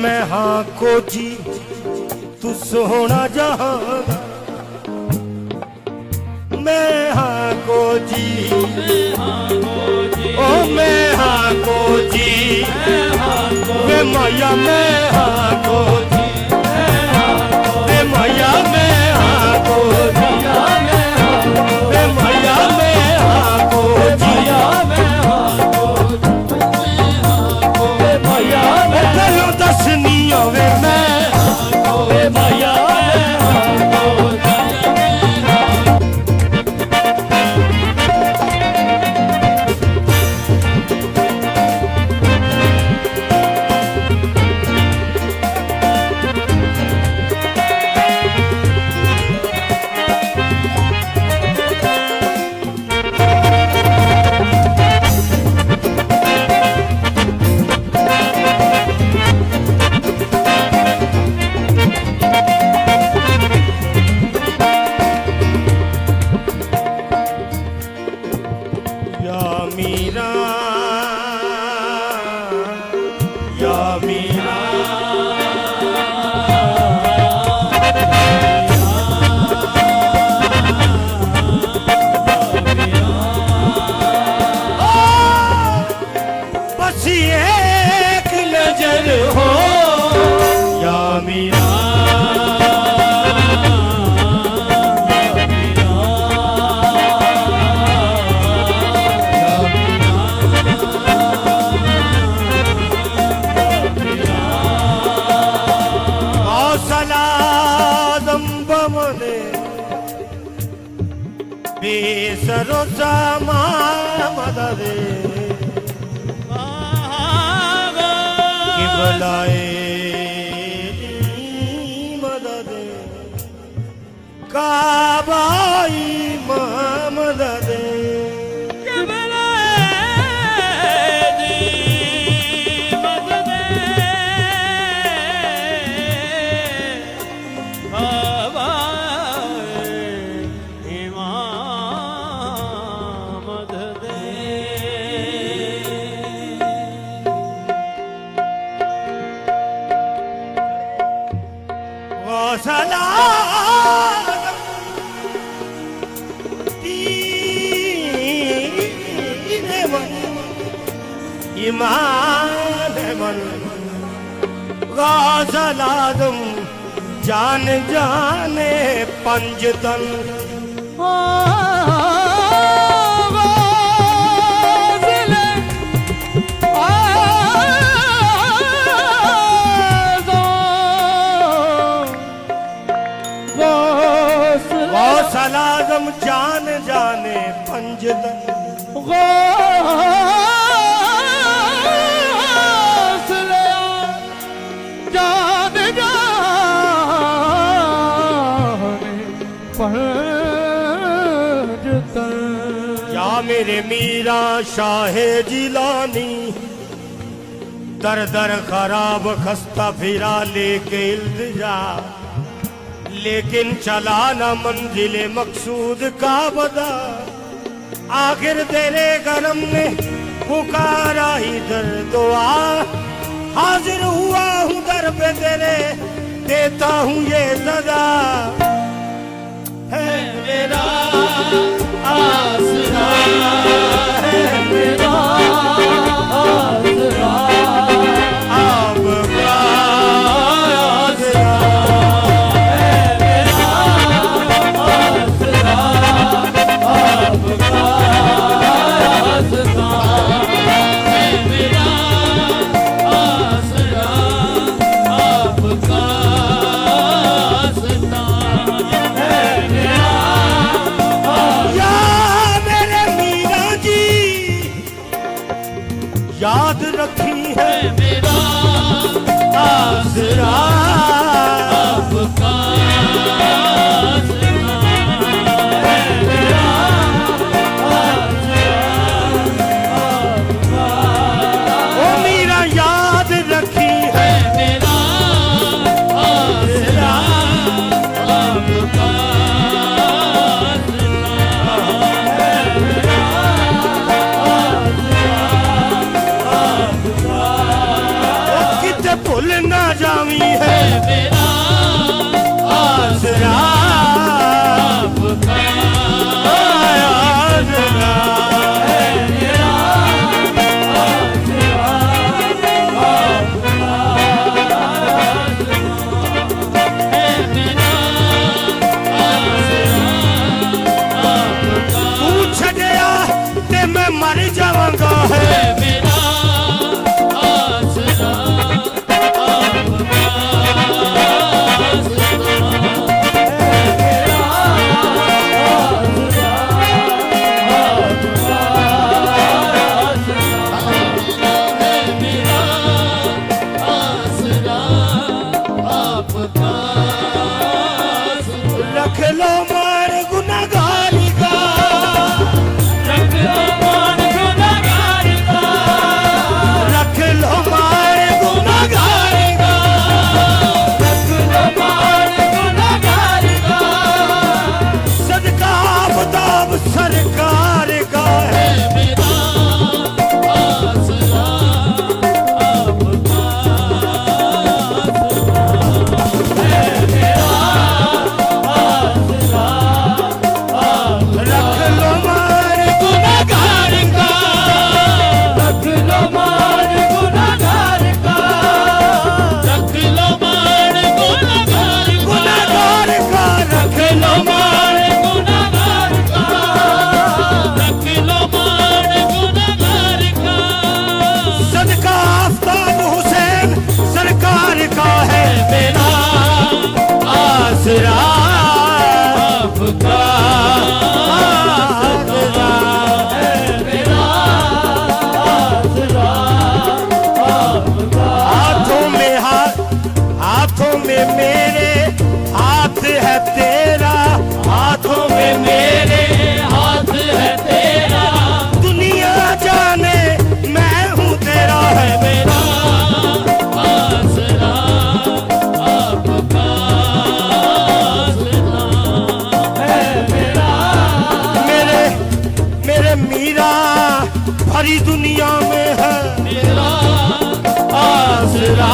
मैं हाँ को जी तू सोना जहां मैं हाँ को जी ओ मैं हाँ को जी वे मैया मैं हाँ को जी वे मैया मैं हाँ को जी वे मैया मैं हाँ को जी चलो दसनी वे मैं वे मैया बेसरोसा मददे कि बुलाए मददे काबाई मददे ईमान मन गौसल आदम जान जाने पंजतन गौसल आदम जान जाने पंजतन या मेरे मीरा शाहे जिलानी दर दर खराब खस्ता फिरा लेके इल्तिजा लेकिन चला ना मंजिले मकसूद का बदा आखिर तेरे करम ने पुकारा इधर दुआ हाजिर हुआ हूँ दर पे तेरे देता हूँ ये सदा है मेरा आसरा है मेरा आसरा आपका आसरा है मेरा आसरा आपका आसरा है मेरा आसरा आपका आसरा है मेरा सारी दुनिया में है तेरा आसरा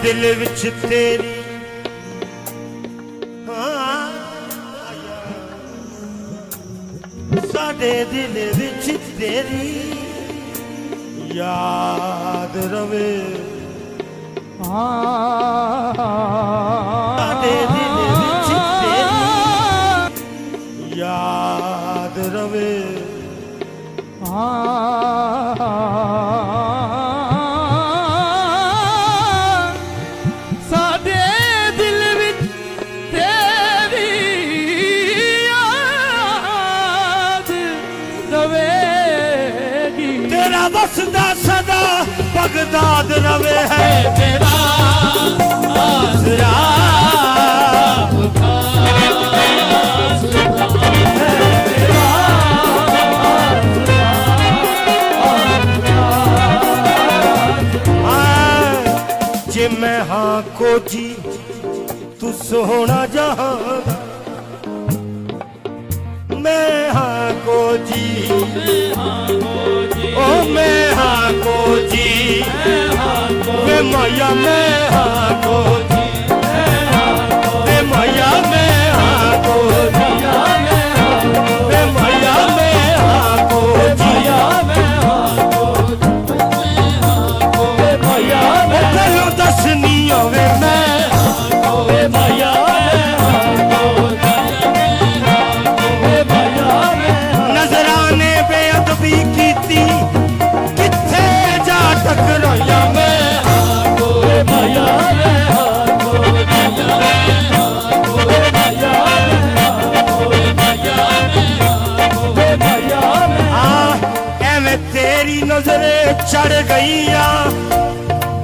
दिल विच तेरी साडे दिल विच तेरी याद रवे साडे दिल विच तेरी याद रवे बसदा सदा बगदाद रवे है तेरा आसरा जे मैं हाँ को जी तू सोना जहां मैं हाँ को जी ओ मैं हाँ को जी वे माया मैं हाँ को जी वे माया मैं हाँ को जी वे माया मैं हाँ को जी वे माया मैं करो दसनी वे मैं वे माया नजराने बेअदबी कीती किथे जा टकराया मैं चढ़ गईया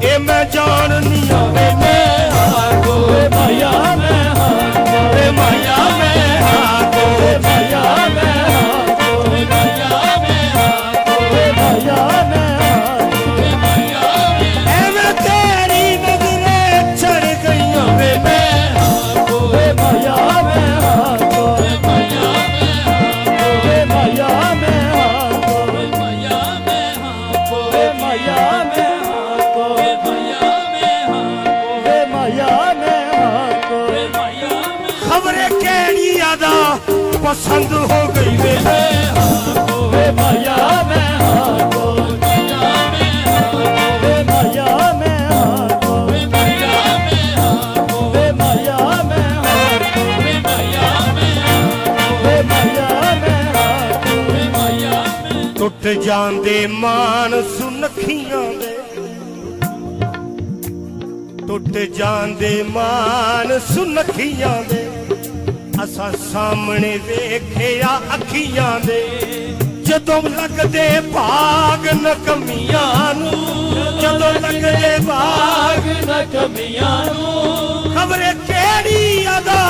ए मैं जाननी वे मैं हाको माया मैं हाको वे माया मैं हाको वे माया मैं हाको वे माया मैं हाको वे माया मैं हाको वे माया ए मैं तेरी नजरे चढ़ गईया वे मैं हाको वे माया मैं हाको वे माया मैं हाको वे माया मैं हाको वे माया मैं हाको वे माया मैं हाको वे माया मैं हाको वे माया मैं हाको वे माया में खबरें केड़ी यादा पसंद हो गई वे मैं हाको वे माया मैं हाको वे माया मैं हाको वे माया मैं हाको वे माया मैं हाको वे माया मैं हाको वे माया मैं हाको वे माया में टुट जांदे मान सुनखियां दे टुट जांदे मान सुनखियां दे असा सामने वेखिया अखियां दे जदों लगदे भाग नकमियां नूं जदों लगदे भाग नकमियां नूं खबरे केड़ी अदा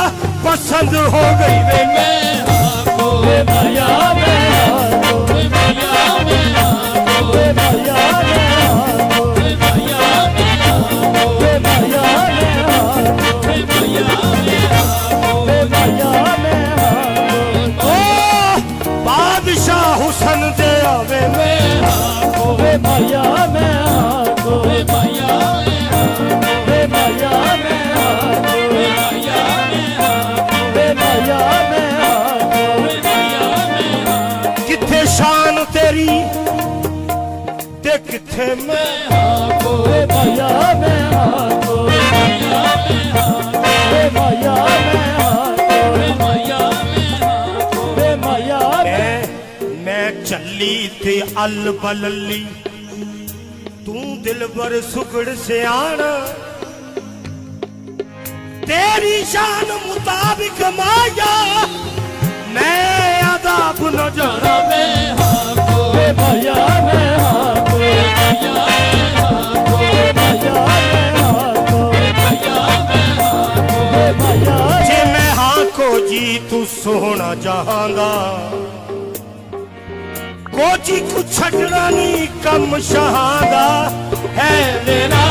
पसंद हो गई वे मैं हाको वे माया मैं हाको वे माया मैं हाको वे माया मैं हाको वे माया मैं हाको वे माया मैं हाको वे माया मैं हाको वे माया मैं हाको ओ बादशाह हुसन दे आवे मैं हाको वे माया मैं हाको वे माया मैं हाको वे माया मैं हाको वे माया मैं हाको वे माया मैं हाको वे माया मैं हाको किथे शान तेरी ते किथे मैं हाको वे माया मैं हाको वे माया मैं हाको वे माया मैं हाको वे माया मैं हाको वे माया मैं चली ते अल बलली तू दिलबर सुगड़ सियाणा तेरी शान मुताबिक माया मैं आदाब न जाना मैं हाको वे माया मैं हाको वे माया मैं हाको वे माया मैं हाको वे माया मैं हाको वे माया जे मैं हाको जी तू सोहना चाहंदा कोची को छड़ना नहीं कम शहादा है मेरा